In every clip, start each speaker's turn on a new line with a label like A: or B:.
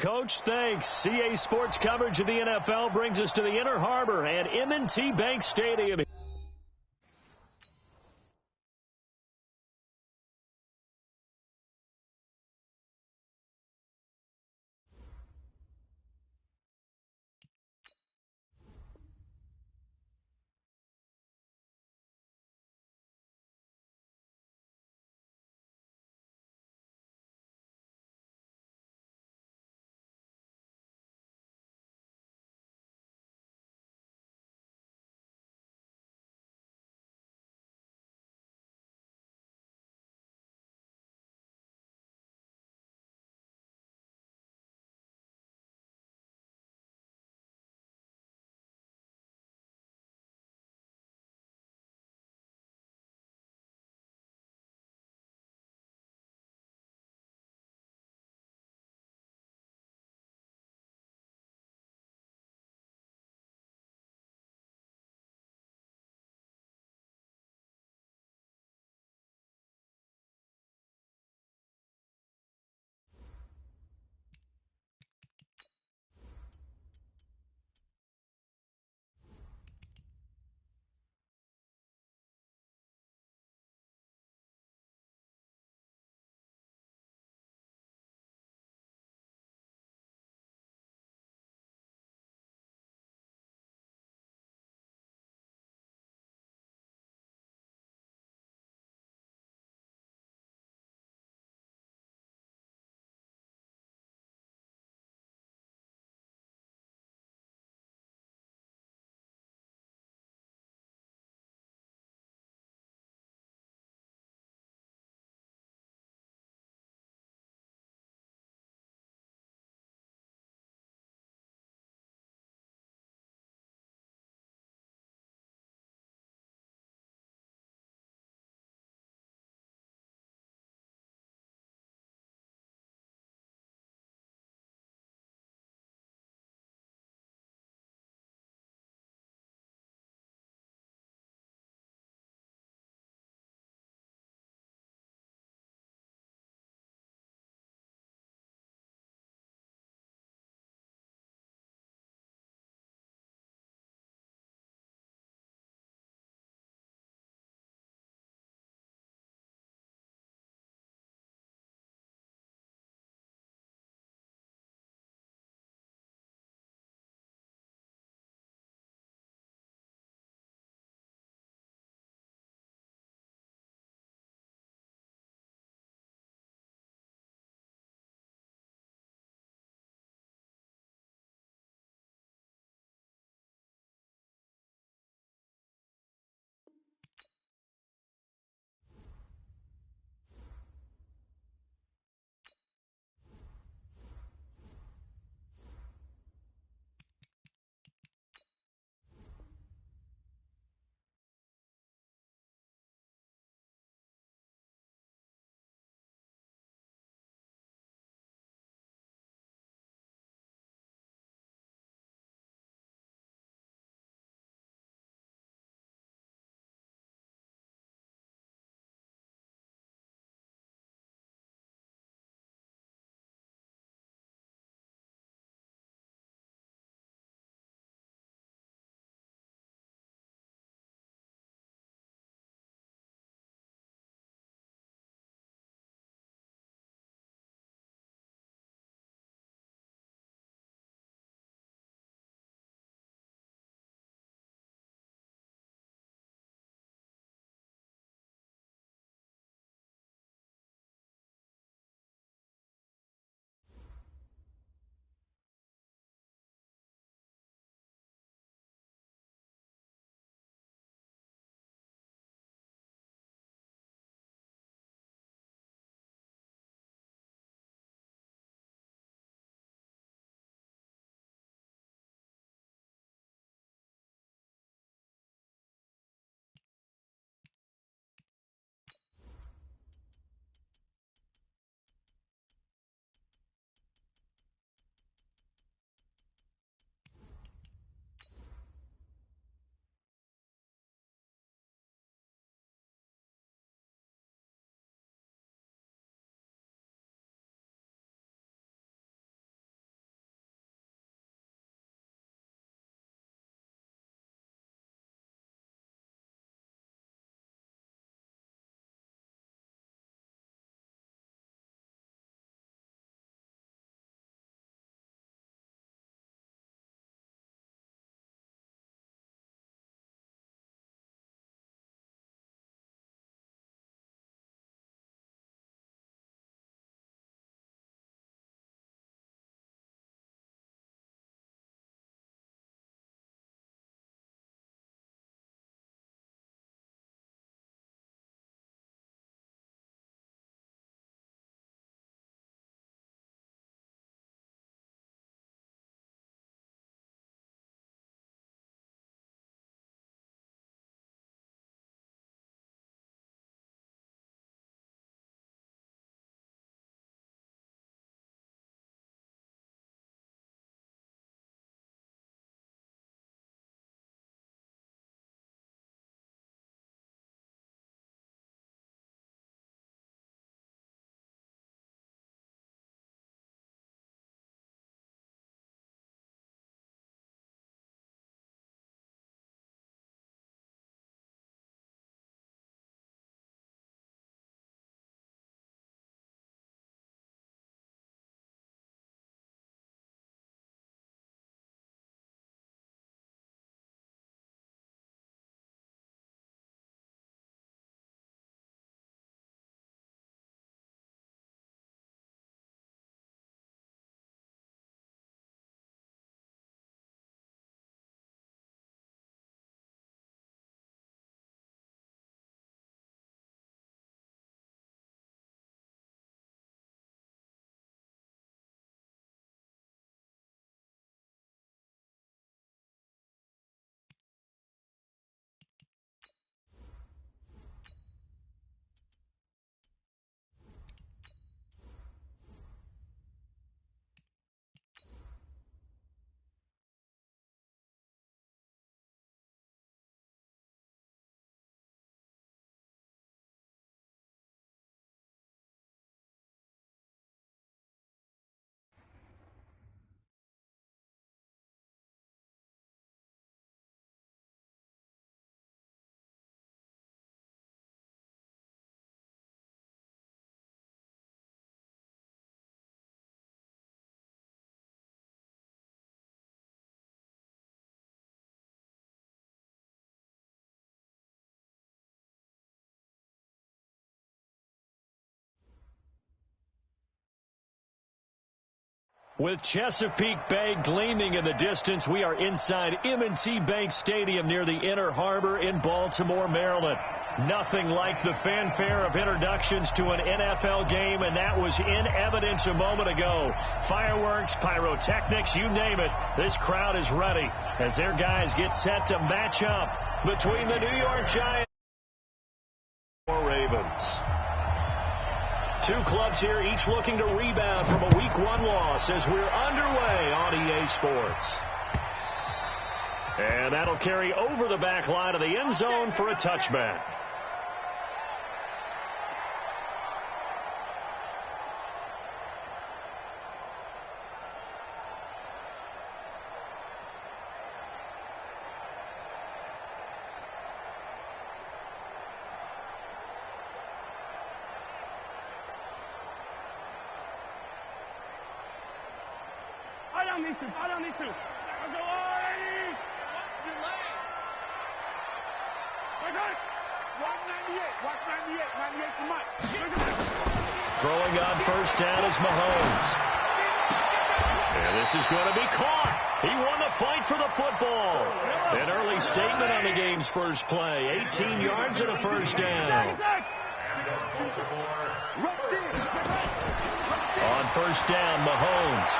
A: Coach, thanks. CA Sports coverage of the NFL brings us to the Inner Harbor and M&T Bank Stadium. With Chesapeake Bay gleaming in the distance, we are inside M&T Bank Stadium near the Inner Harbor in Baltimore, Maryland. Nothing like the fanfare of introductions to an NFL game, and that was in evidence a moment ago. Fireworks, pyrotechnics, you name it. This crowd is ready as their guys get set to match up between the New York Giants and the Ravens. Two clubs here, each looking to rebound from a Week 1 loss as we're underway on EA Sports. And that'll carry over the back line of the end zone for a touchback.
B: Throwing on first down is Mahomes.
A: And this is going to be caught. He won the fight for the football. An early statement on the game's first play. 18 yards and a first down. On first down, Mahomes.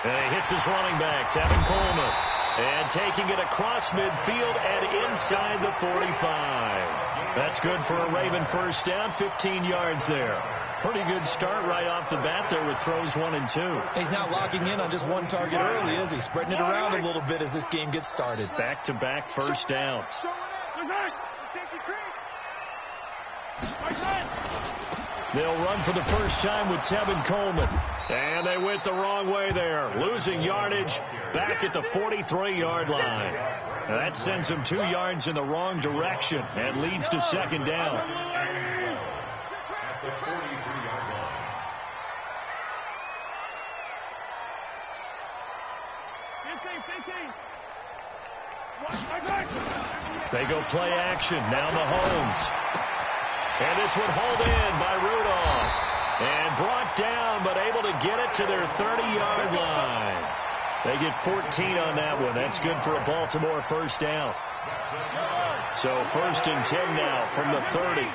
A: And he hits his running back, Tevin Coleman. And taking it across midfield and inside the 45. That's good for a Raven first down, 15 yards there. Pretty good start right off the bat there with throws 1 and 2.
C: He's not locking in on just one target early, is he? Spreading it around a little bit as this game gets started.
A: Back-to-back first downs. They'll run for the first time with Tevin Coleman. And they went the wrong way there. Losing yardage back at the 43-yard line. Now that sends them 2 yards in the wrong direction and leads to second down. They go play action. Now Mahomes. And this one hauled in by Rudolph. And brought down, but able to get it to their 30-yard line. They get 14 on that one. That's good for a Baltimore first down. So first and 10 now from the 30.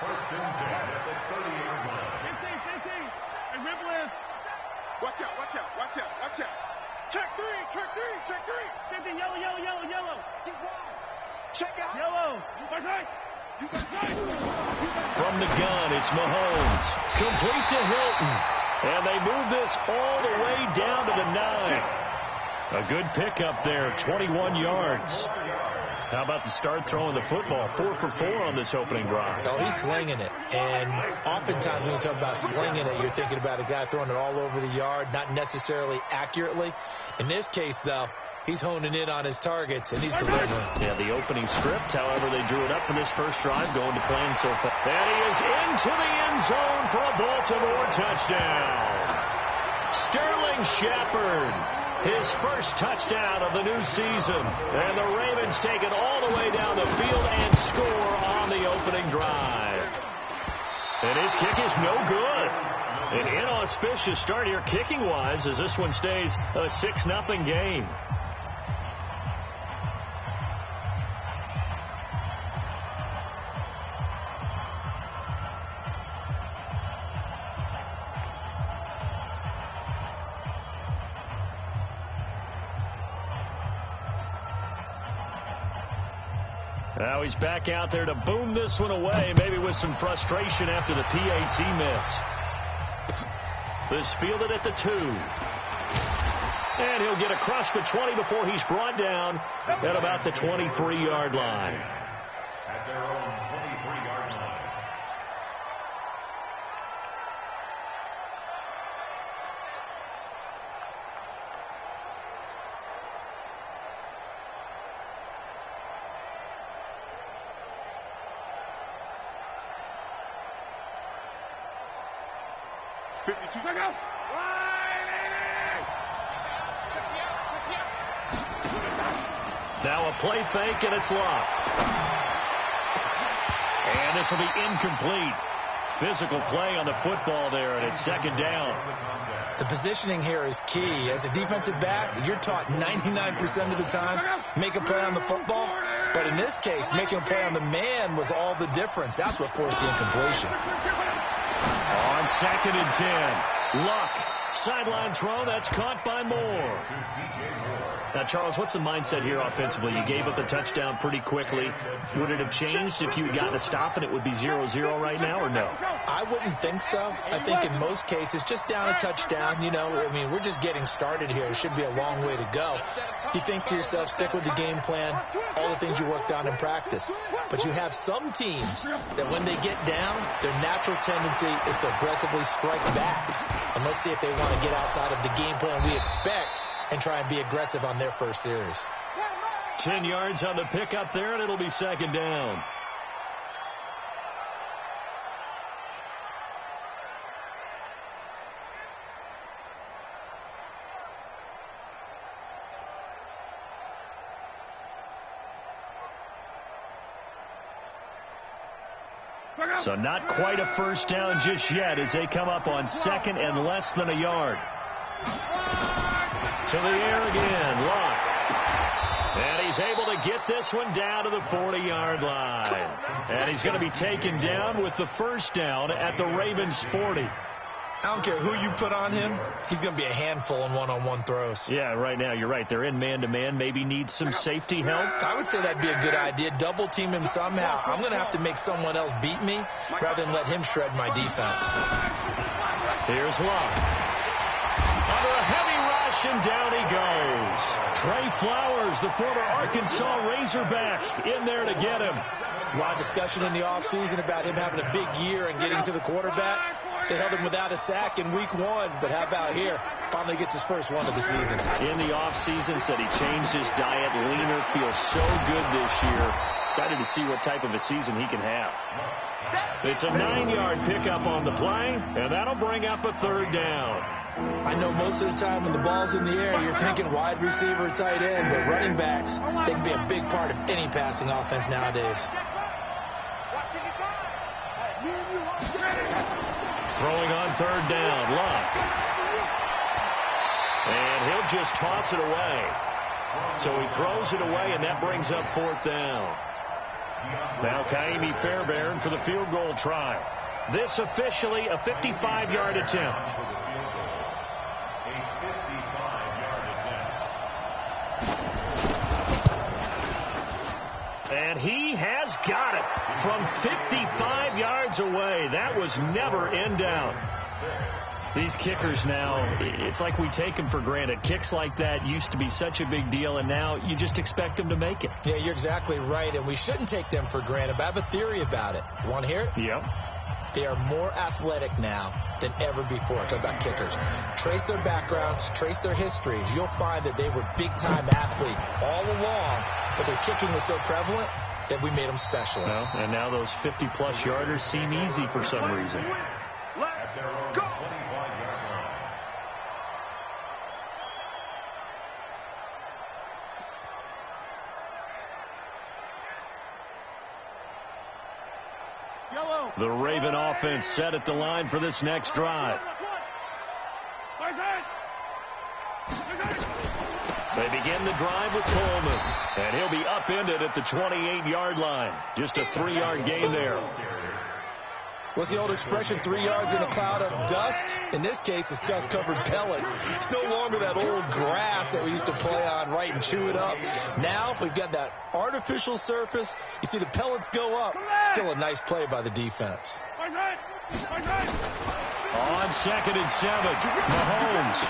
B: First and 10 at the 30-yard line.
D: 15. Hey, Ripple is. Watch out. Check three. 15, yellow. Keep wide. Check out. Yellow. Right side.
A: From the gun, it's Mahomes. Complete to Hilton. And they move this all the way down to the 9. A good pickup there, 21 yards. How about the start throwing the football? 4 for 4 on this opening drive.
C: Oh, he's slinging it. And oftentimes when you talk about slinging it, you're thinking about a guy throwing it all over the yard, not necessarily accurately. In this case, though, he's honing in on his targets, and he's delivering.
A: Yeah, the opening script, however, they drew it up for this first drive, going to plan so far. And he is into the end zone for a Baltimore touchdown. Sterling Shepard, his first touchdown of the new season. And the Ravens take it all the way down the field and score on the opening drive. And his kick is no good. An inauspicious start here kicking-wise as this one stays a 6-0 game. Now he's back out there to boom this one away, maybe with some frustration after the PAT miss. This fielded at the 2. And he'll get across the 20 before he's brought down at about the 23-yard line.
B: At their own 23-yard line.
A: Now a play fake, and it's locked. And this will be incomplete. Physical play on the football there, and it's second down.
C: The positioning here is key. As a defensive back, you're taught 99% of the time, make a play on the football. But in this case, making a play on the man was all the difference. That's what forced the incompletion.
A: On 2nd and 10, Luck. Sideline throw, that's caught by Moore. Now, Charles, what's the mindset here offensively? You gave up the touchdown pretty quickly. Would it have changed if you had gotten a stop and it would be 0-0 right now, or no?
C: I wouldn't think so. I think in most cases, just down a touchdown, we're just getting started here. It should be a long way to go. You think to yourself, stick with the game plan, all the things you worked on in practice. But you have some teams that when they get down, their natural tendency is to aggressively strike back. And let's see if they want to get outside of the game plan we expect and try and be aggressive on their first series.
A: 10 yards on the pickup there, and it'll be 2nd down. So not quite a first down just yet as they come up on 2nd and less than a yard. To the air again, Luck. And he's able to get this one down to the 40-yard line. And he's going to be taken down with the first down at the Ravens' 40.
C: I don't care who you put on him, he's going to be a handful in one-on-one throws.
A: Yeah, right now, you're right. They're in man-to-man. Maybe need some safety help.
C: I would say that'd be a good idea. Double team him somehow. I'm going to have to make someone else beat me rather than let him shred my defense.
A: Here's Luck. Under a heavy rush, and down he goes. Trey Flowers, the former Arkansas Razorback, in there to get him.
C: There's a lot of discussion in the offseason about him having a big year and getting to the quarterback. They held him without a sack in week 1, but how about here? Finally gets his first one of the season.
A: In the offseason, said he changed his diet, leaner, feels so good this year. Excited to see what type of a season he can have. It's a 9-yard pickup on the play, and that'll bring up a 3rd down.
C: I know most of the time when the ball's in the air, you're thinking wide receiver, tight end, but running backs, they can be a big part of any passing offense nowadays.
A: Throwing on 3rd down, Luck. And he'll just toss it away. So he throws it away, and that brings up 4th down. Now Kaimi Fairbairn for the field goal try. This officially a 55-yard attempt. And he has got it from 55 yards away. That was never in doubt. These kickers now, it's like we take them for granted. Kicks like that used to be such a big deal, and now you just expect them to make it.
C: Yeah, you're exactly right, and we shouldn't take them for granted. But I have a theory about it. You want to hear it?
A: Yep.
C: They are more athletic now than ever before. Talk about kickers. Trace their backgrounds, trace their histories. You'll find that they were big-time athletes all along, but their kicking was so prevalent that we made them specialists.
A: Well, and now those 50-plus yarders seem easy for some reason.
D: Let's go!
A: The Raven offense set at the line for this next drive. They begin the drive with Coleman, and he'll be upended at the 28-yard line. Just a 3-yard gain there.
C: What's the old expression, 3 yards in a cloud of dust? In this case, it's dust-covered pellets. It's no longer that old grass that we used to play on, right, and chew it up. Now we've got that artificial surface. You see the pellets go up. Still a nice play by the defense.
A: On 2nd and 7, Mahomes.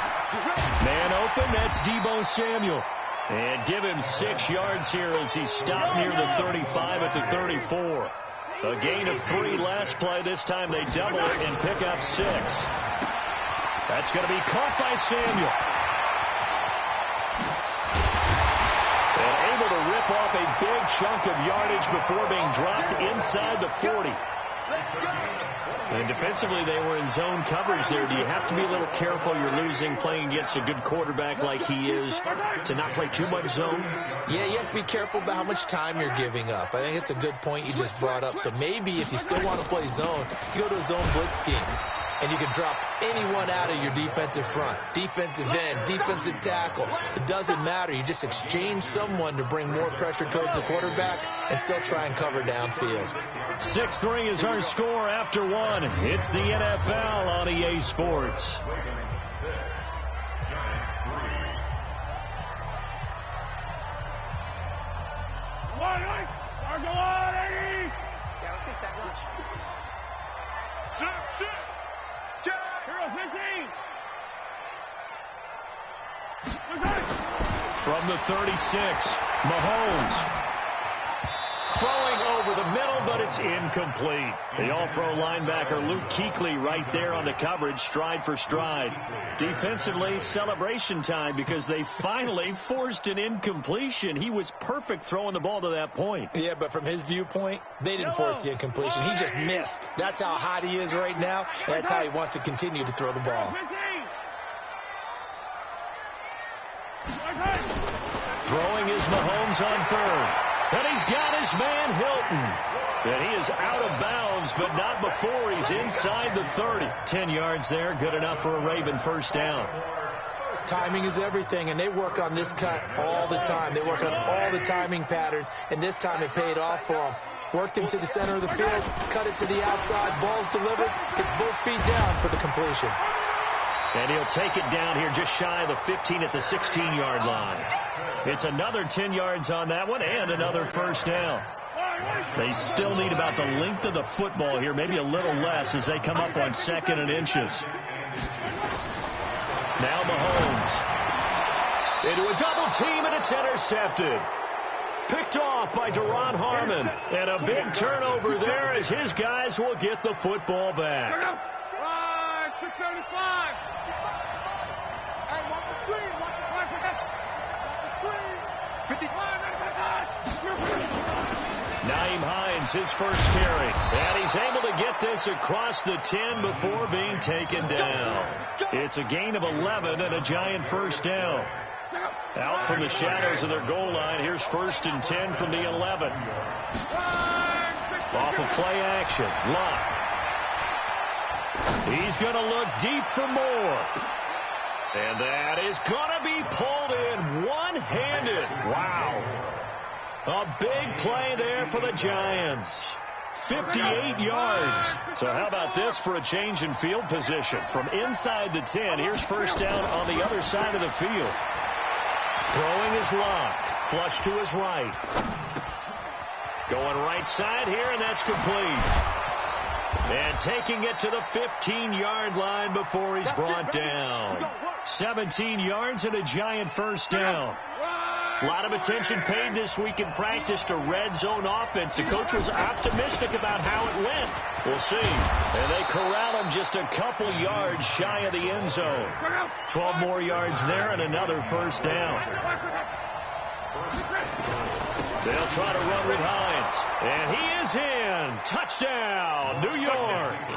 A: Man open, that's Deebo Samuel. And give him 6 yards here as he stopped near the 35 at the 34. A gain of 3 last play. This time they double it and pick up 6. That's going to be caught by Samuel. And able to rip off a big chunk of yardage before being dropped inside the 40. And defensively, they were in zone coverage there. Do you have to be a little careful? You're losing, playing against a good quarterback like he is, to not play too much zone?
C: Yeah, you have to be careful about how much time you're giving up. I think it's a good point you just brought up. So maybe if you still want to play zone, you go to a zone blitz scheme. and you can drop anyone out of your defensive front, defensive end, defensive tackle. It doesn't matter. You just exchange someone to bring more pressure towards the quarterback and still try and cover downfield.
A: 6-3 is our score after one. It's the NFL on EA Sports. From the 36, Mahomes throwing over the middle, but it's incomplete. The all-pro linebacker Luke Kuechly right there on the coverage, stride for stride. Defensively, celebration time because they finally forced an incompletion. He was perfect throwing the ball to that point.
C: Yeah, but from his viewpoint, they didn't force the incompletion. He just missed. That's how hot he is right now, and that's how he wants to continue to throw the ball.
A: Throwing is Mahomes on third. And he's got his man Hilton. And he is out of bounds, but not before he's inside the 30. 10 yards there, good enough for a Raven first down.
C: Timing is everything, and they work on this cut all the time. They work on all the timing patterns, and this time it paid off for them. Worked him to the center of the field, cut it to the outside, ball's delivered, gets both feet down for the completion.
A: And he'll take it down here just shy of the 15 at the 16-yard line. It's another 10 yards on that one and another first down. They still need about the length of the football here, maybe a little less as they come up on 2nd and inches. Now Mahomes into a double team, and it's intercepted. Picked off by Deron Harmon. And a big turnover there as his guys will get the football back.
D: 675. Hey, watch the screen. Watch the screen. 55.
A: Nyheim Hines, his first carry. And he's able to get this across the 10 before being taken down. It's a gain of 11 and a Giant first down. Out from the shadows of their goal line. Here's 1st and 10 from the 11. Off of play action. Lock. He's going to look deep for more. And that is going to be pulled in one-handed. Wow. A big play there for the Giants. 58 yards. So how about this for a change in field position? From inside the 10, here's first down on the other side of the field. Throwing his Lock. Flush to his right. Going right side here, and that's complete. And taking it to the 15-yard line before he's brought down. 17 yards and a Giant first down. A lot of attention paid this week in practice to red zone offense. The coach was optimistic about how it went. We'll see. And they corral him just a couple yards shy of the end zone. 12 more yards there and another first down. They'll try to run with Hines. And he is in. Touchdown, New York.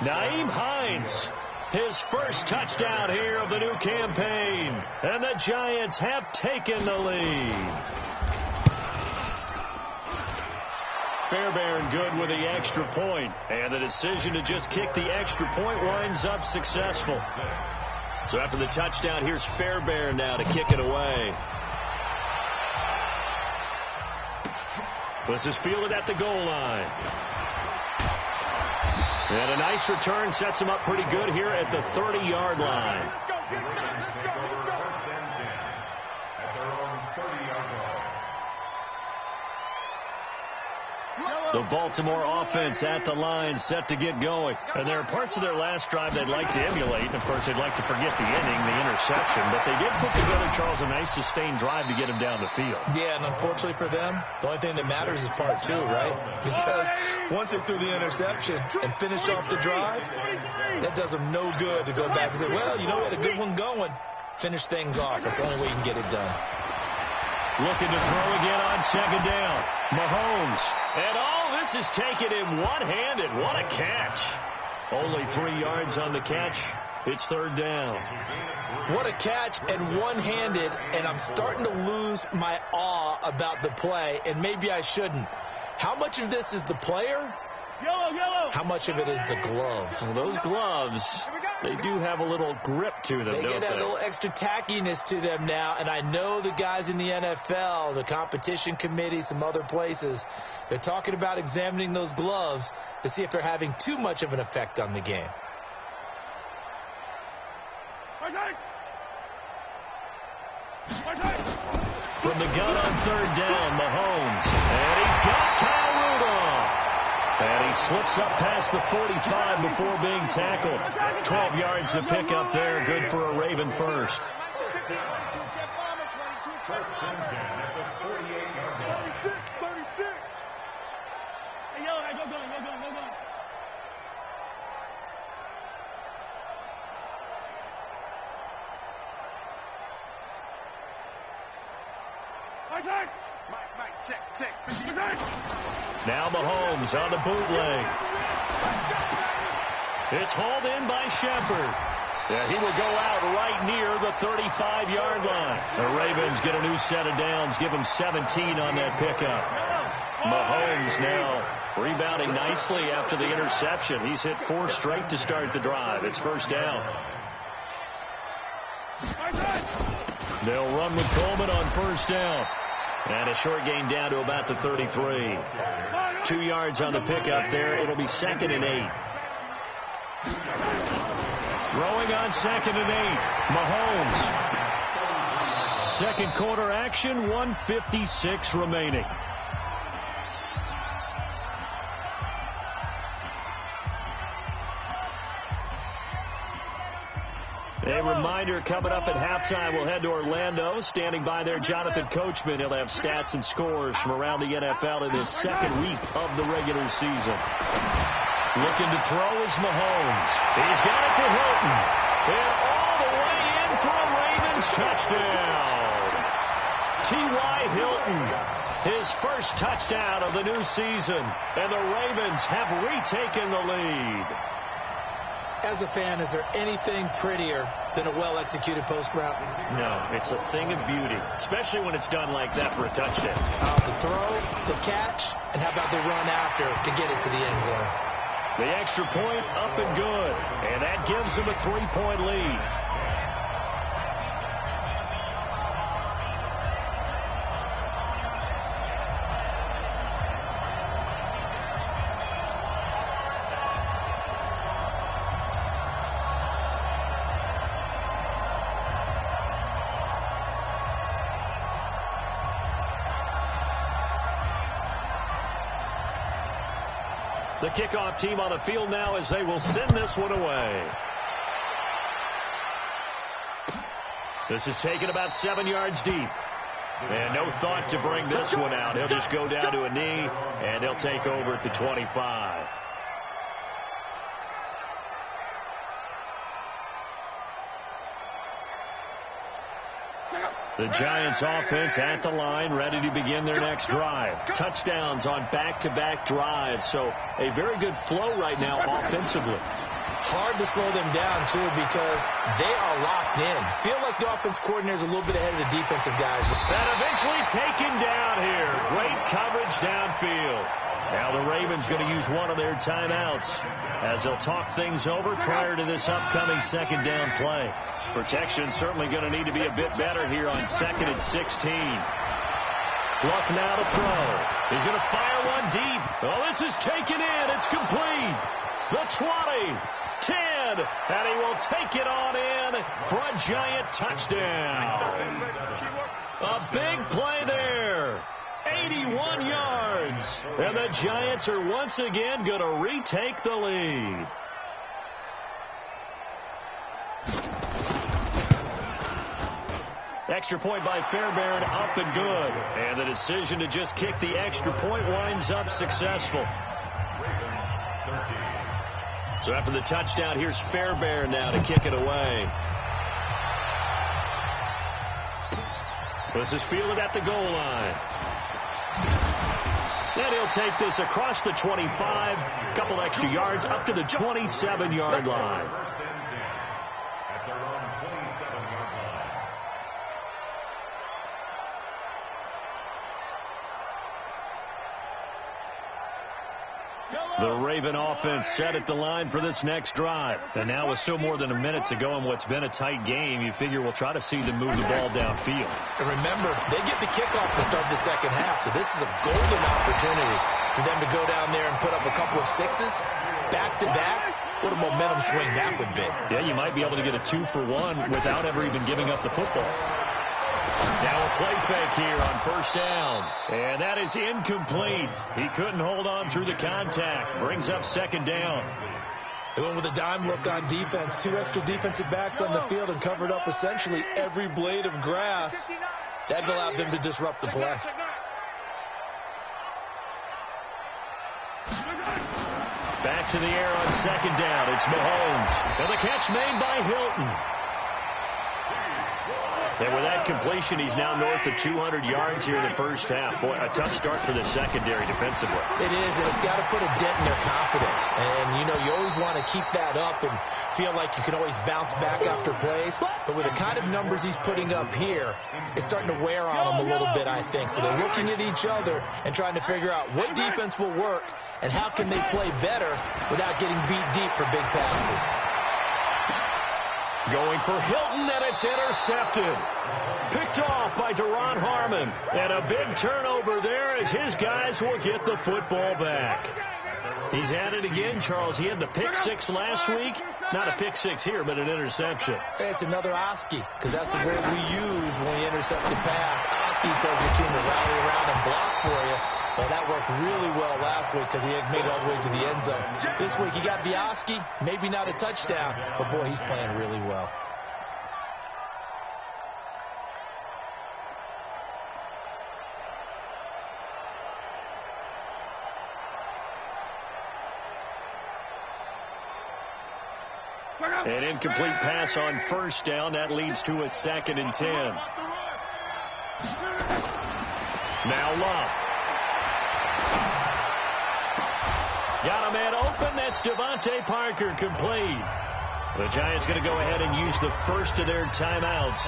A: Nyheim Hines, his first touchdown here of the new campaign. And the Giants have taken the lead. Fairbairn good with the extra point. And the decision to just kick the extra point winds up successful. So after the touchdown, here's Fairbairn now to kick it away. This is fielded at the goal line. And a nice return sets him up pretty good here at the 30-yard line. The Baltimore offense at the line, set to get going. And there are parts of their last drive they'd like to emulate. And, of course, they'd like to forget the inning, the interception. But they did put together, Charles, a nice sustained drive to get him down the field.
C: Yeah, and unfortunately for them, the only thing that matters is part 2, right? Because once they threw the interception and finished off the drive, that does them no good to go back and say, well, you know, we had a good one going. Finish things off. That's the only way you can get it done.
A: Looking to throw again on second down. Mahomes. And all this is taken in one-handed. What a catch. Only 3 yards on the catch. It's third down.
C: What a catch and one-handed, and I'm starting to lose my awe about the play, and maybe I shouldn't. How much of this is the player How much of it is the glove?
A: Well, those gloves, they do have a little grip to them,
C: They
A: don't
C: get that
A: they?
C: little extra tackiness to them now, and I know the guys in the NFL, the competition committee, some other places, they're talking about examining those gloves to see if they're having too much of an effect on the game.
A: From the gun on third down, Mahomes. And he's got Kyle Rudolph. And he slips up past the 45 before being tackled. 12 yards to pick up there. Good for a Raven first.
B: First and 10 at the 48-yard line.
D: 36. Hey, yo, go going. Mike, check.
A: Now Mahomes on the bootleg. It's hauled in by Shepard. Yeah, he will go out right near the 35-yard line. The Ravens get a new set of downs, give him 17 on that pickup. Mahomes now rebounding nicely after the interception. He's hit 4 straight to start the drive. It's first down. They'll run with Coleman on first down. And a short gain down to about the 33. 2 yards on the pickup there. It'll be 2nd and 8. Throwing on 2nd and 8. Mahomes. Second quarter action, 1:56 remaining. A reminder, coming up at halftime, we'll head to Orlando. Standing by there, Jonathan Coachman. He'll have stats and scores from around the NFL in his second week of the regular season. Looking to throw is Mahomes. He's got it to Hilton. And all the way in for a Ravens touchdown. T.Y. Hilton, his first touchdown of the new season. And the Ravens have retaken the lead.
C: As a fan, is there anything prettier than a well-executed post route?
A: No, it's a thing of beauty, especially when it's done like that for a touchdown.
C: The throw, the catch, and how about the run after to get it to the end zone?
A: The extra point up and good, and that gives them a 3-point lead. The kickoff team on the field now as they will send this one away. This is taken about 7 yards deep. And no thought to bring this one out. He'll just go down to a knee, and he'll take over at the 25. The Giants offense at the line, ready to begin their next drive. Touchdowns on back-to-back drives, so a very good flow right now offensively.
C: Hard to slow them down, too, because they are locked in. Feel like the offense coordinator is a little bit ahead of the defensive guys.
A: And eventually taken down here. Great coverage downfield. Now the Ravens going to use one of their timeouts as they'll talk things over prior to this upcoming second down play. Protection certainly going to need to be a bit better here on 2nd and 16. Luck now to throw. He's going to fire one deep. Oh, this is taken in. It's complete. The 20, 10, and he will take it on in for a Giant touchdown. A big play there. 81 yards. And the Giants are once again going to retake the lead. Extra point by Fairbairn, up and good. And the decision to just kick the extra point winds up successful. So after the touchdown, here's Fairbairn now to kick it away. This is fielded at the goal line. And he'll take this across the 25, a couple extra yards up to the 27-yard line.
B: First and 10 at their own 27-yard line.
A: The Raven offense set at the line for this next drive. And now with still more than a minute to go in what's been a tight game, you figure we'll try to see them move the ball downfield.
C: And remember, they get the kickoff to start the second half, so this is a golden opportunity for them to go down there and put up a couple of sixes back-to-back. What a momentum swing that would be.
A: Yeah, you might be able to get a 2-for-1 without ever even giving up the football. Now a play fake here on first down. And that is incomplete. He couldn't hold on through the contact. Brings up second down.
C: They went with a dime look on defense. 2 extra defensive backs on the field and covered up essentially every blade of grass. That allowed them to disrupt the play.
A: Back to the air on second down. It's Mahomes. And the catch made by Hilton. And with that completion, he's now north of 200 yards here in the first half. Boy, a tough start for the secondary defensively.
C: It is, and it's got to put a dent in their confidence. And, you know, you always want to keep that up and feel like you can always bounce back after plays. But with the kind of numbers he's putting up here, it's starting to wear on them a little bit, I think. So they're looking at each other and trying to figure out what defense will work and how can they play better without getting beat deep for big passes.
A: Going for Hilton, and it's intercepted. Picked off by Deron Harmon. And a big turnover there as his guys will get the football back. He's at it again, Charles. He had the pick six last week. Not a pick six here, but an interception.
C: Hey, it's another Oski, because that's the word we use when we intercept the pass. Oski tells your team to rally around and block for you. Well, that worked really well last week because he had made it all the way to the end zone. This week, he got the Oski, maybe not a touchdown, but, boy, he's playing really well.
A: An incomplete pass on first down. That leads to a 2nd and 10. Now Love. Got a man open. That's Devontae Parker, complete. The Giants going to go ahead and use the first of their timeouts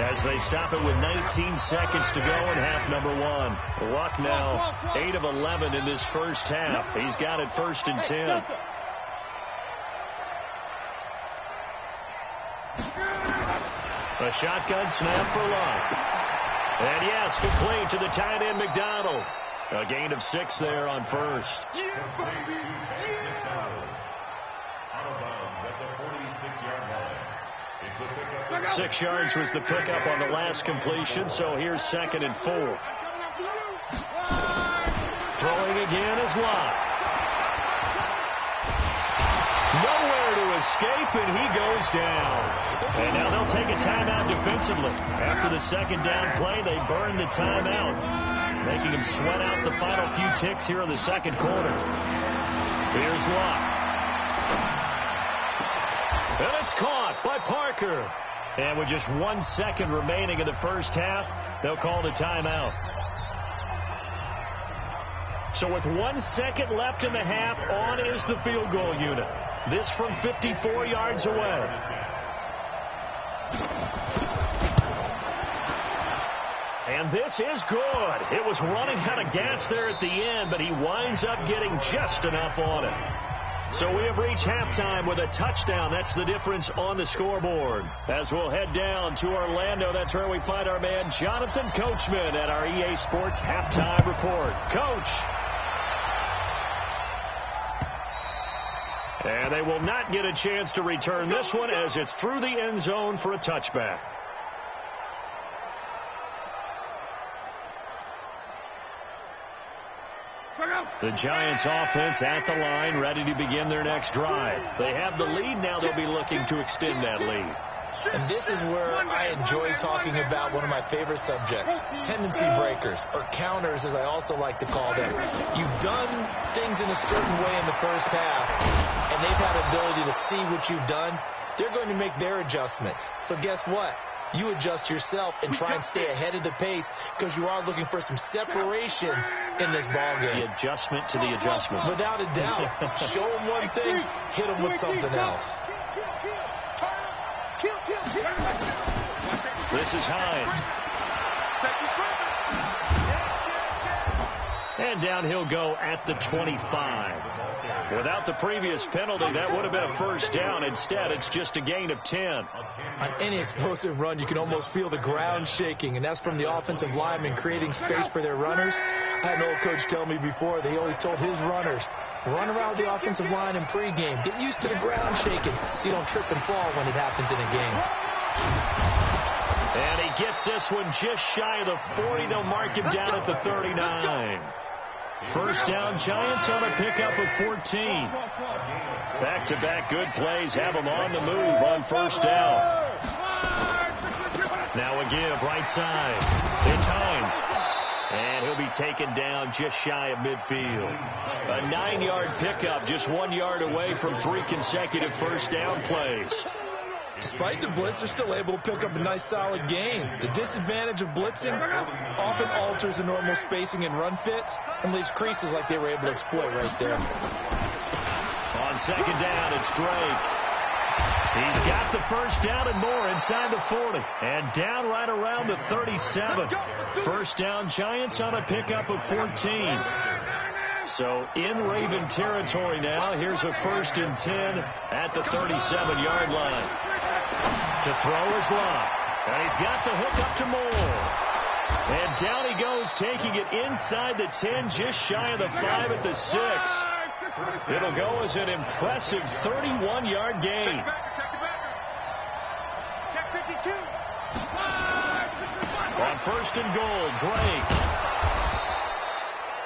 A: as they stop it with 19 seconds to go in half number 1. Luck now 8 of 11 in this first half. He's got it 1st and 10. A shotgun snap for Luck. And yes, complete to the tight end McDonald. A gain of 6 there on first.
B: Out of bounds at the 46-yard line. It's a pickup.
A: 6 yards was the pickup on the last completion, so here's 2nd and 4. Throwing again is Lott. Nowhere to escape, and he goes down. And now they'll take a timeout defensively. After the second down play, they burn the timeout, making them sweat out the final few ticks here in the second quarter. Here's Lott. And it's caught by Parker. And with just 1 second remaining in the first half, they'll call the timeout. So with 1 second left in the half, on is the field goal unit. This from 54 yards away. And this is good. It was running out of gas there at the end, but he winds up getting just enough on it. So we have reached halftime with a touchdown. That's the difference on the scoreboard. As we'll head down to Orlando, that's where we find our man Jonathan Coachman at our EA Sports Halftime Report. Coach. And they will not get a chance to return this one as it's through the end zone for a touchback. The Giants offense at the line, ready to begin their next drive. They have the lead. Now they'll be looking to extend that lead.
C: And this is where I enjoy talking about one of my favorite subjects, tendency breakers, or counters as I also like to call them. You've done things in a certain way in the first half, and they've had the ability to see what you've done. They're going to make their adjustments. So guess what? You adjust yourself and try and stay ahead of the pace because you are looking for some separation in this ballgame.
A: The adjustment to the adjustment.
C: Without a doubt. Show them one thing, hit them with something else.
A: This is Hines. And down he'll go at the 25. Without the previous penalty, that would have been a first down. Instead, it's just a gain of 10.
C: On any explosive run, you can almost feel the ground shaking, and that's from the offensive linemen creating space for their runners. I had an old coach tell me before that he always told his runners, run around the offensive line in pregame. Get used to the ground shaking so you don't trip and fall when it happens in a game.
A: And he gets this one just shy of the 40. They'll mark him down at the 39. First down, Giants on a pickup of 14. Back-to-back good plays have them on the move on first down. Now a give, right side. It's Hines. And he'll be taken down just shy of midfield. A 9-yard pickup, just 1 yard away from 3 consecutive first down plays.
C: Despite the blitz, they're still able to pick up a nice, solid gain. The disadvantage of blitzing often alters the normal spacing and run fits and leaves creases like they were able to exploit right there.
A: On second down, it's Drake. He's got the first down and more inside the 40. And down right around the 37. First down, Giants on a pickup of 14. So in Raven territory now. Here's a 1st and 10 at the 37-yard line. To throw is Locke. And he's got the hook up to Moore. And down he goes, taking it inside the 10, just shy of the 5 at the 6. It'll go as an impressive 31-yard gain.
D: Check 52.
A: On 1st and goal, Drake.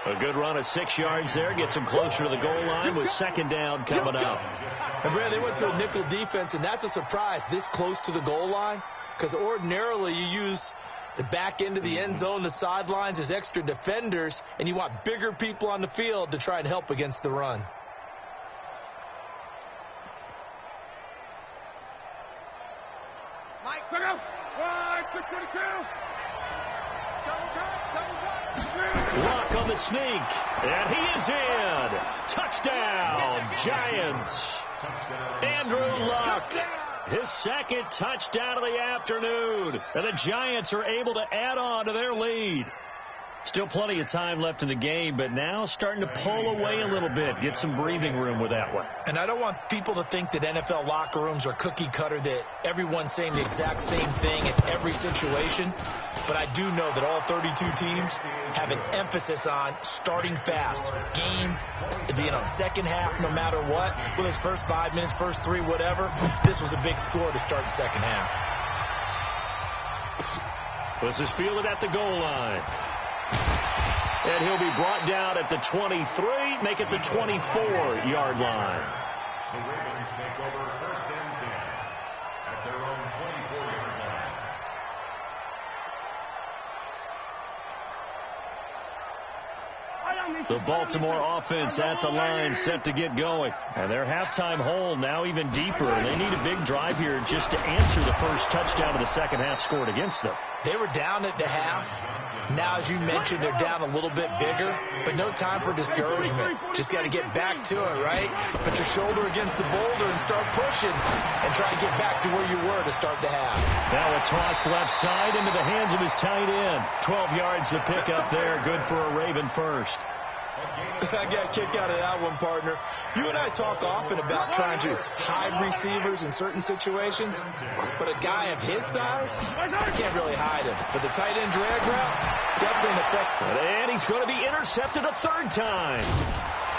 A: A good run of 6 yards there. Gets him closer to the goal line with second down coming up.
C: And Brad, they went to a nickel defense, and that's a surprise this close to the goal line, because ordinarily you use the back end of the end zone, the sidelines as extra defenders, and you want bigger people on the field to try and help against the run.
D: Mike, quick up. 622.
A: Luck on the sneak, and he is in. Touchdown, Giants. Andrew Luck, his second touchdown of the afternoon. And the Giants are able to add on to their lead. Still plenty of time left in the game, but now starting to pull away a little bit. Get some breathing room with that one.
C: And I don't want people to think that NFL locker rooms are cookie cutter, that everyone's saying the exact same thing in every situation. But I do know that all 32 teams have an emphasis on starting fast. Game, second half, no matter what. Whether it's first 5 minutes, first 3, whatever. This was a big score to start the second half.
A: This is fielded at the goal line. And he'll be brought down at the 23, make it the 24-yard line.
B: The Ravens take over 1st and 10 at their own 24-yard line.
A: The Baltimore offense at the line, set to get going. And their halftime hole now even deeper. And they need a big drive here just to answer the first touchdown of the second half scored against them.
C: They were down at the half. Now, as you mentioned, they're down a little bit bigger, but no time for discouragement. Just got to get back to it, right? Put your shoulder against the boulder and start pushing and try to get back to where you were to start the half.
A: Now a toss left side into the hands of his tight end. 12 yards to pick up there. Good for a Raven first.
C: I got a kick out of that one, partner. You and I talk often about trying to hide receivers in certain situations, but a guy of his size, you can't really hide him. But the tight end drag route, definitely an effect.
A: And he's going to be intercepted a third time.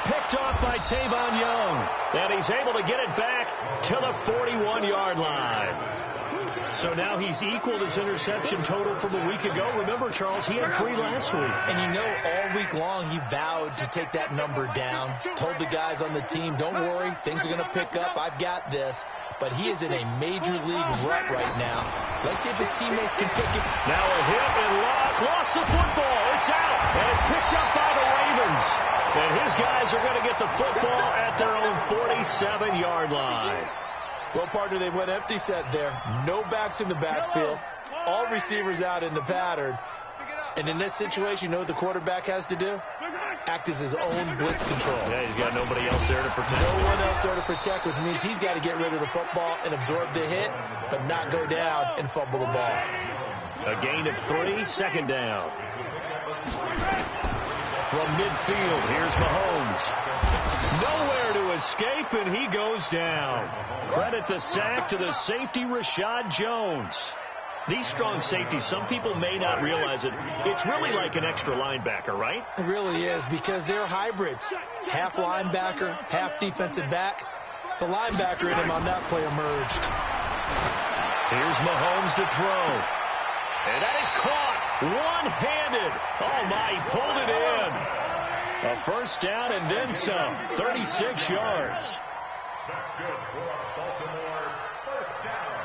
A: Picked off by Tavon Young. And he's able to get it back to the 41-yard line. So now he's equaled his interception total from a week ago. Remember, Charles, he had 3 last week.
C: And you know, all week long he vowed to take that number down. Told the guys on the team, don't worry, things are going to pick up. I've got this. But he is in a major league rut right now. Let's see if his teammates can pick it.
A: Now a hit and Locke lost the football. It's out. And it's picked up by the Ravens. And his guys are going to get the football at their own 47-yard line.
C: Well, partner, they went empty set there. No backs in the backfield. All receivers out in the pattern. And in this situation, you know what the quarterback has to do? Act as his own blitz control.
A: Yeah, he's got nobody else there to protect.
C: No one else there to protect, which means he's got to get rid of the football and absorb the hit, but not go down and fumble the ball.
A: A gain of 3, second down. From midfield, here's Mahomes. Nowhere to escape, and he goes down. Credit the sack to the safety, Rashad Jones. These strong safeties, some people may not realize it. It's really like an extra linebacker, right?
C: It really is, because they're hybrids. Half linebacker, half defensive back. The linebacker in him on that play emerged.
A: Here's Mahomes to throw. And that is caught one-handed. Oh, my, he pulled it in. A first down and then some. 36 yards.
B: That's good for Baltimore. First down.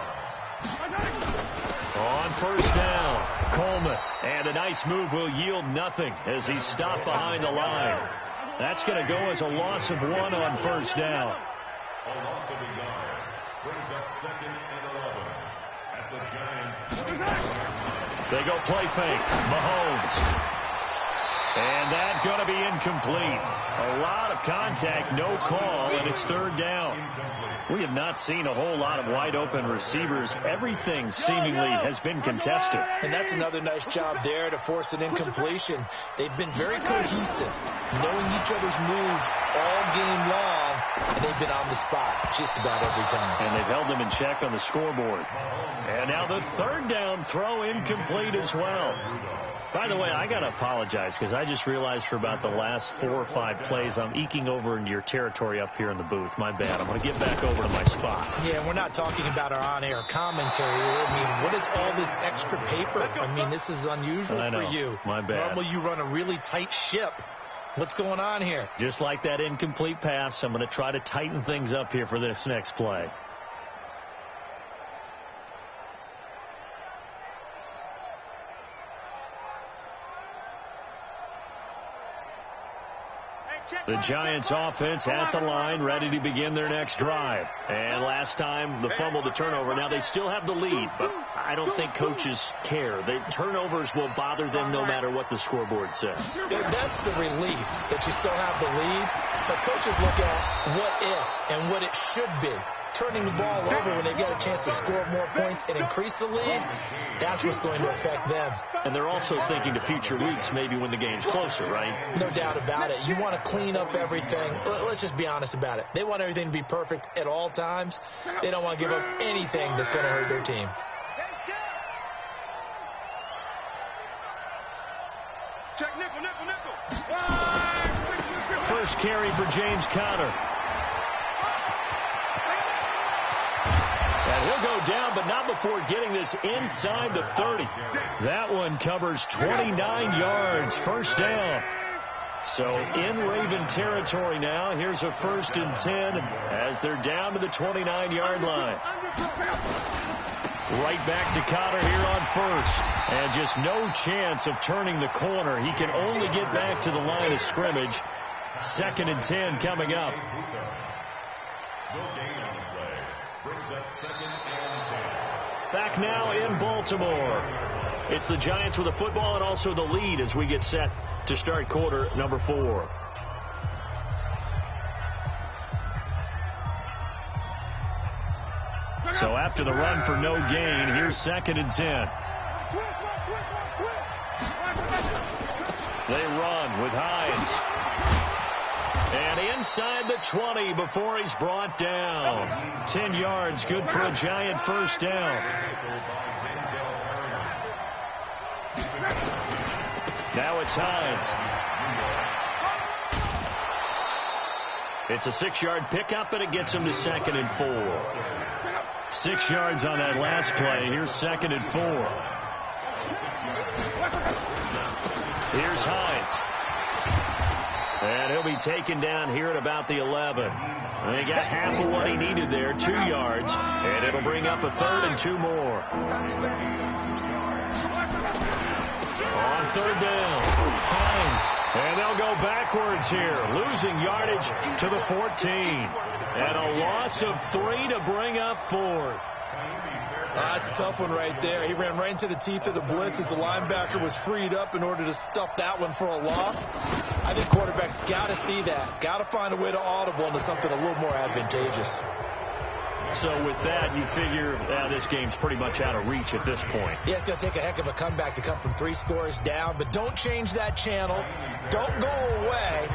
A: On first down, Coleman. And a nice move will yield nothing as he's stopped behind the line. That's going to go as a loss of 1 on first down.
B: A loss of a yard. Brings up 2nd and 11 at the Giants' 20.
A: They go play fake. Mahomes. And that's going to be incomplete. A lot of contact, no call, and it's third down. We have not seen a whole lot of wide-open receivers. Everything seemingly has been contested.
C: And that's another nice job there to force an incompletion. They've been very cohesive, knowing each other's moves all game long, and they've been on the spot just about every time.
A: And they've held them in check on the scoreboard. And now the third down throw incomplete as well. By the way, I got to apologize because I just realized for about the last 4 or 5 plays I'm eking over into your territory up here in the booth. My bad. I'm going to get back over to my spot.
C: Yeah, we're not talking about our on-air commentary. I mean, what is all this extra paper? I mean, this is unusual for you.
A: My bad.
C: Normally you run a really tight ship. What's going on here?
A: Just like that incomplete pass, I'm going to try to tighten things up here for this next play. The Giants offense at the line, ready to begin their next drive. And last time, the fumble, the turnover. Now, they still have the lead, but I don't think coaches care. The turnovers will bother them no matter what the scoreboard says.
C: That's the relief, that you still have the lead. But coaches look at what if and what it should be. Turning the ball over when they get a chance to score more points and increase the lead, that's what's going to affect them.
A: And they're also thinking to future weeks, maybe when the game's closer, right?
C: No doubt about it. You want to clean up everything. Let's just be honest about it. They want everything to be perfect at all times. They don't want to give up anything that's going to hurt their team.
D: Check nickel, nickel, nickel.
A: First carry for James Conner. And he'll go down, but not before getting this inside the 30. That one covers 29 yards, first down. So in Raven territory now. Here's a 1st and 10 as they're down to the 29-yard line. Right back to Conner here on first. And just no chance of turning the corner. He can only get back to the line of scrimmage. 2nd and 10 coming up. Back now in Baltimore. It's the Giants with the football and also the lead as we get set to start quarter number 4. So after the run for no gain, here's 2nd and 10. They run with Hines. And inside the 20 before he's brought down. 10 yards, good for a Giant first down. Now it's Hines. It's a 6-yard pickup, and it gets him to 2nd and 4. 6 yards on that last play. Here's 2nd and 4. Here's Hines. And he'll be taken down here at about the 11. And he got half of what he needed there, 2 yards. And it'll bring up a 3rd and 2 more. On 3rd down, Hines. And they'll go backwards here, losing yardage to the 14. And a loss of 3 to bring up 4th.
C: That's a tough one right there. He ran right into the teeth of the blitz as the linebacker was freed up in order to stuff that one for a loss. I think quarterbacks got to see that. Got to find a way to audible into something a little more advantageous.
A: So with that, you figure this game's pretty much out of reach at this point.
C: Yeah, it's going to take a heck of a comeback to come from 3 scores down, but don't change that channel. Don't go away.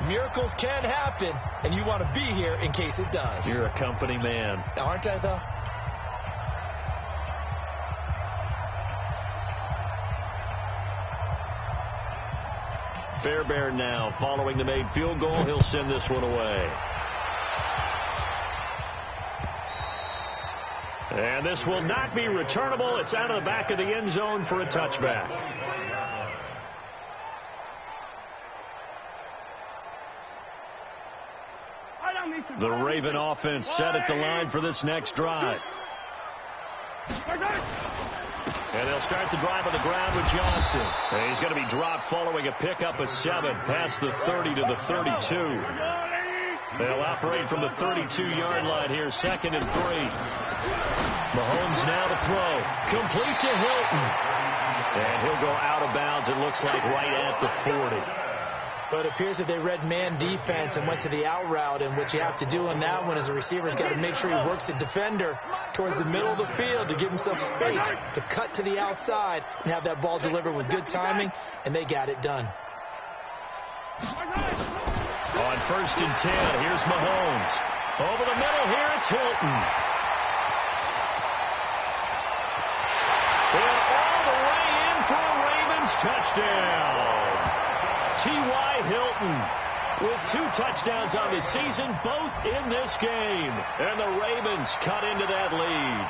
C: Miracles can happen, and you want to be here in case it does.
A: You're a company man.
C: Aren't I, though?
A: Fairbairn now following the made field goal. He'll send this one away. And this will not be returnable. It's out of the back of the end zone for a touchback. The Raven offense set at the line for this next drive. And they'll start the drive on the ground with Johnson. And he's going to be dropped following a pickup of 7 past the 30 to the 32. They'll operate from the 32-yard line here, 2nd and 3. Mahomes now to throw. Complete to Hilton. And he'll go out of bounds, it looks like, right at the 40.
C: But it appears that they read man defense and went to the out route, and what you have to do on that one is the receiver's got to make sure he works the defender towards the middle of the field to give himself space to cut to the outside and have that ball delivered with good timing, and they got it done.
A: On 1st and 10, here's Mahomes. Over the middle here, it's Hilton. And all the way in for a Ravens touchdown. T.Y. Hilton with 2 touchdowns on the season, both in this game. And the Ravens cut into that lead.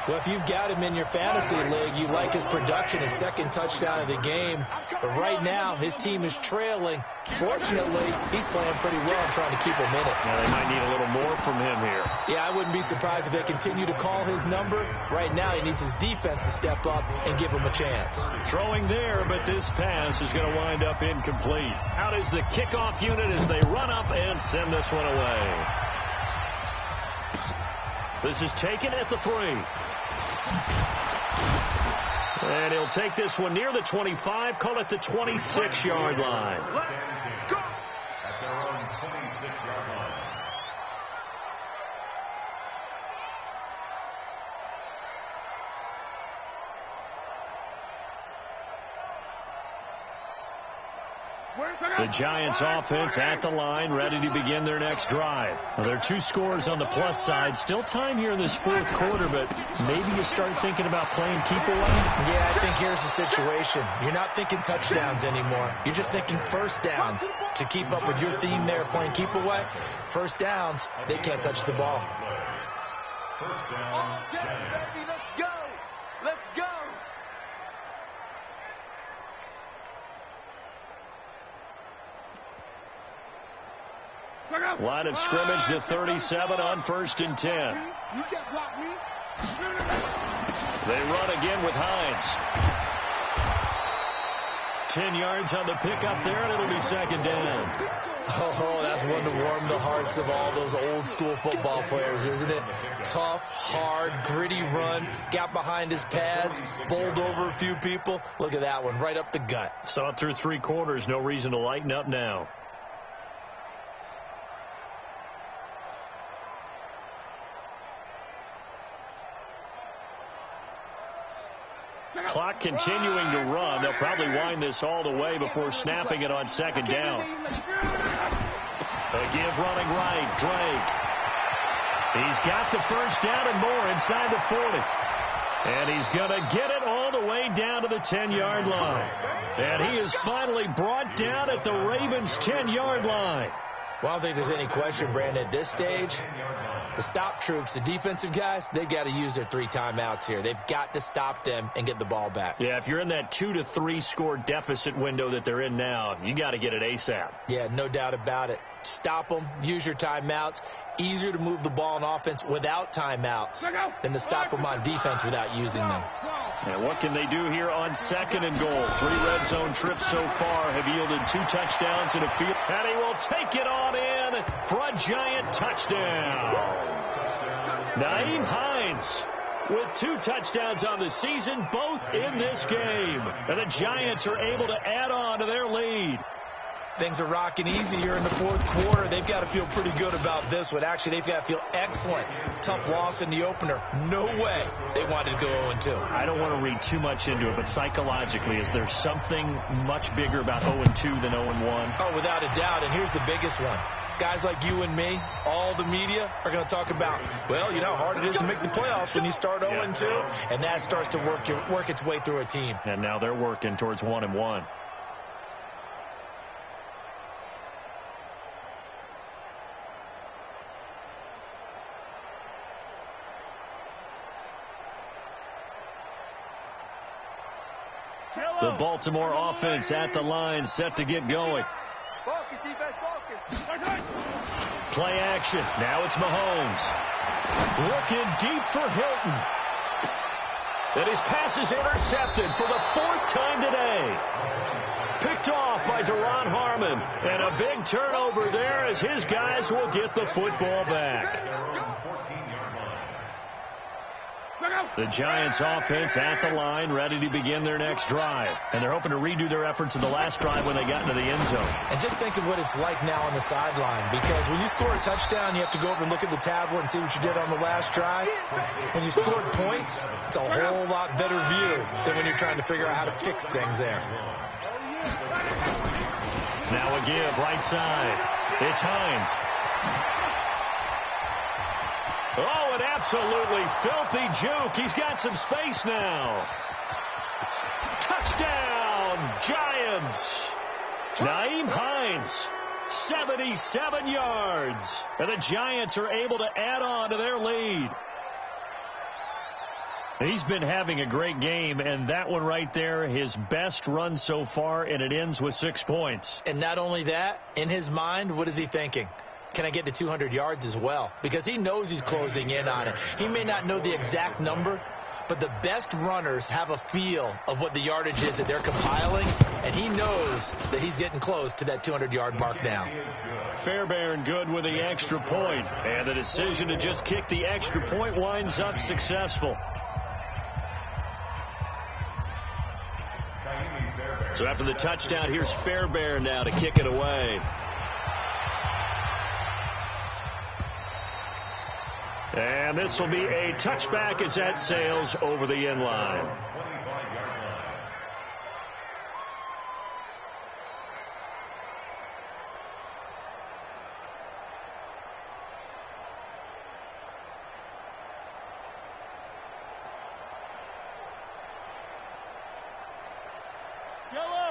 C: Well, if you've got him in your fantasy league, you like his production, his 2nd touchdown of the game. But right now, his team is trailing. Fortunately, he's playing pretty well and trying to keep him in it.
A: Now, they might need a little more from him here.
C: Yeah, I wouldn't be surprised if they continue to call his number. Right now, he needs his defense to step up and give him a chance. Throwing
A: there, but this pass is going to wind up incomplete. Out is the kickoff unit as they run up and send this one away. This is taken at the 3. And he'll take this one near the 25, call it the 26-yard line.
B: Let's go! At their own 26-yard line.
A: The Giants offense at the line, ready to begin their next drive. Well, there are 2 scores on the plus side. Still time here in this 4th quarter, but maybe you start thinking about playing keep away.
C: Yeah, I think here's the situation. You're not thinking touchdowns anymore. You're just thinking first downs. To keep up with your theme there, playing keep away, first downs, they can't touch the ball.
B: First down, Giants.
D: Let's go! Let's go!
A: Line of scrimmage to 37 on 1st and 10.
D: You can't block me.
A: They run again with Hines. 10 yards on the pickup there, and it'll be 2nd down.
C: Oh, that's one to warm the hearts of all those old-school football players, isn't it? Tough, hard, gritty run, got behind his pads, bowled over a few people. Look at that one, right up the gut.
A: Saw it through 3 quarters, no reason to lighten up now. Clock continuing to run. They'll probably wind this all the way before snapping it on 2nd down. A give running right, Drake. He's got the first down and more inside the 40. And he's going to get it all the way down to the 10-yard line. And he is finally brought down at the Ravens' 10-yard line.
C: Well, I don't think there's any question, Brandon, at this stage, the stop troops, the defensive guys, they've got to use their 3 timeouts here. They've got to stop them and get the ball back.
A: Yeah, if you're in that 2 to 3 score deficit window that they're in now, you got to get it ASAP.
C: Yeah, no doubt about it. Stop them, use your timeouts. Easier to move the ball on offense without timeouts than to stop them on defense without using them.
A: And what can they do here on 2nd and goal? 3 red zone trips so far have yielded 2 touchdowns in a field. And he will take it on in for a Giant touchdown. Nyheim Hines with 2 touchdowns on the season, both in this game. And the Giants are able to add on to their lead.
C: Things are rocking easy here in the fourth quarter. They've got to feel pretty good about this one. Actually, they've got to feel excellent. Tough loss in the opener. No way they wanted to go 0-2.
A: I don't want to read too much into it, but psychologically, is there something much bigger about 0-2 than 0-1?
C: Oh, without a doubt, and here's the biggest one. Guys like you and me, all the media, are going to talk about, well, you know how hard it is to make the playoffs when you start 0-2, and that starts to work its way through a team.
A: And now they're working towards 1-1. The Baltimore offense at the line, set to get going.
D: Focus, defense, focus.
A: Play action. Now it's Mahomes. Looking deep for Hilton. And his pass is intercepted for the fourth time today. Picked off by Duron Harmon. And a big turnover there as his guys will get the football back. The Giants offense at the line, ready to begin their next drive. And they're hoping to redo their efforts in the last drive when they got into the end zone.
C: And just think of what it's like now on the sideline, because when you score a touchdown, you have to go over and look at the tablet and see what you did on the last drive. When you scored points, it's a whole lot better view than when you're trying to figure out how to fix things there.
A: Now a give, right side. It's Hines. Oh, an absolutely filthy juke. He's got some space now. Touchdown, Giants. Nyheim Hines, 77 yards. And the Giants are able to add on to their lead. He's been having a great game, and that one right there, his best run so far, and it ends with 6 points.
C: And not only that, in his mind, what is he thinking? Can I get to 200 yards as well? Because he knows he's closing in on it. He may not know the exact number, but the best runners have a feel of what the yardage is that they're compiling, and he knows that he's getting close to that 200-yard mark now.
A: Fairbairn good with the extra point, and the decision to just kick the extra point winds up successful. So after the touchdown, here's Fairbairn now to kick it away. And this will be a touchback as that sails over the end line.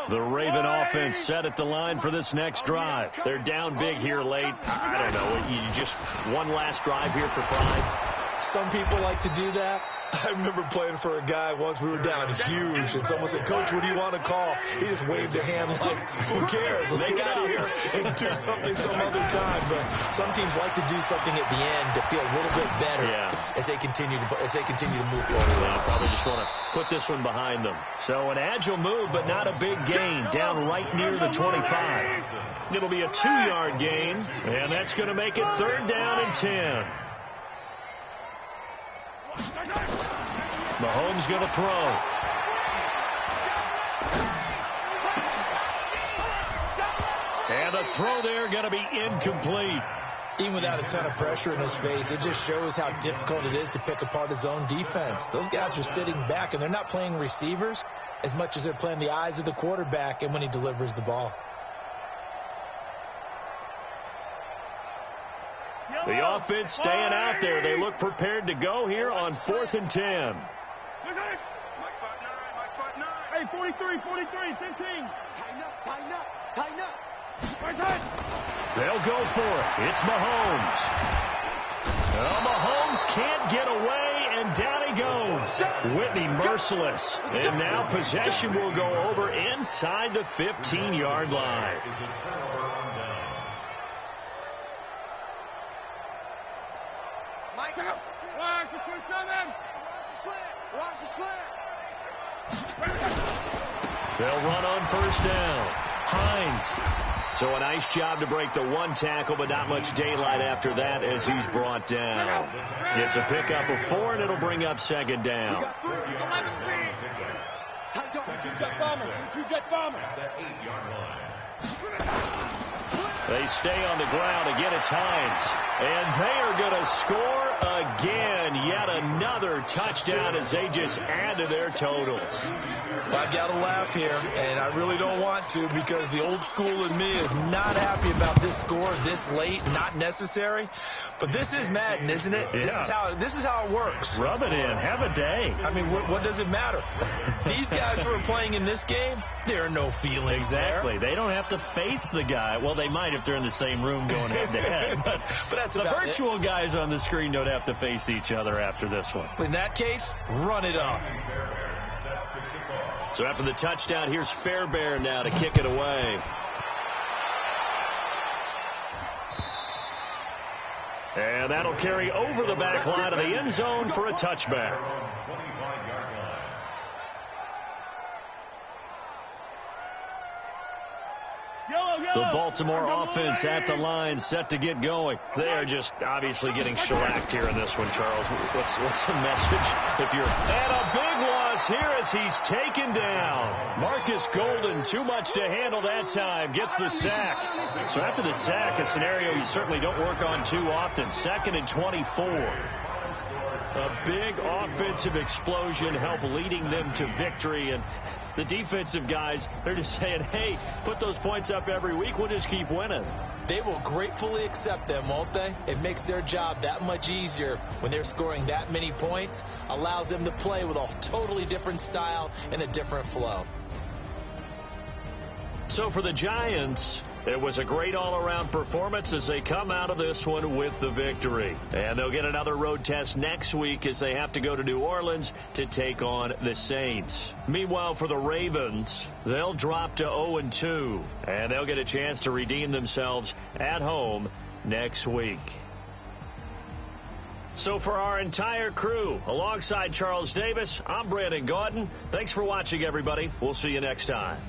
A: The Raven offense set at the line for this next drive. They're down big here late. I don't know. You just one last drive here for pride.
C: Some people like to do that. I remember playing for a guy once. We were down huge, and someone said, "Coach, what do you want to call?" He just waved a hand like, "Who cares? Let's get out of here and do something some other time." But some teams like to do something at the end to feel a little bit better as they continue to move forward.
A: Well, probably just want to put this one behind them. So an agile move, but not a big gain. Down right near the 25. It'll be a 2-yard gain, and that's going to make it 3rd down and 10. Mahomes going to throw. And the throw there going to be incomplete.
C: Even without a ton of pressure in his face, it just shows how difficult it is to pick apart his own defense. Those guys are sitting back, and they're not playing receivers as much as they're playing the eyes of the quarterback and when he delivers the ball.
A: The offense staying out there. They look prepared to go here on 4th and 10.
D: Hey, 43, 15. Tighten up. Right side.
A: They'll go for it. It's Mahomes. Well, Mahomes can't get away, and down he goes. Whitney merciless. And now possession will go over inside the 15-yard line.
D: Watch the 27. Watch the slant.
A: They'll run on 1st down. Hines. So a nice job to break the one tackle, but not much daylight after that as he's brought down. It's a pickup of 4, and it'll bring up 2nd down.
D: Jet bomber.
A: They stay on the ground. Again, it's Hines. And they are going to score again. Yet another touchdown as they just add to their totals.
C: Well, I got to laugh here, and I really don't want to because the old school in me is not happy about this score this late, not necessary. But this is Madden, isn't it?
A: Yeah.
C: This is how it works.
A: Rub it in. Have a day.
C: I mean, what does it matter? These guys who are playing in this game, there are no feelings
A: Exactly.
C: there.
A: They don't have to face the guy. Well, they might if they're in the same room going head-to-head. But
C: that's
A: the
C: about
A: virtual guys on the screen don't have to face each other after this one.
C: In that case, run it up.
A: So after the touchdown, here's Fairbairn now to kick it away. And that'll carry over the back line of the end zone for a touchback. The Baltimore offense at the line, set to get going. They are just obviously getting shellacked here in this one, Charles. What's the message? And a big loss here as he's taken down. Marcus Golden, too much to handle that time, gets the sack. So after the sack, a scenario you certainly don't work on too often. 2nd and 24. A big offensive explosion helped leading them to victory. And the defensive guys, they're just saying, hey, put those points up every week. We'll just keep winning.
C: They will gratefully accept them, won't they? It makes their job that much easier when they're scoring that many points. Allows them to play with a totally different style and a different flow.
A: So for the Giants, it was a great all-around performance as they come out of this one with the victory. And they'll get another road test next week as they have to go to New Orleans to take on the Saints. Meanwhile, for the Ravens, they'll drop to 0-2, and they'll get a chance to redeem themselves at home next week. So for our entire crew, alongside Charles Davis, I'm Brandon Gaudin. Thanks for watching, everybody. We'll see you next time.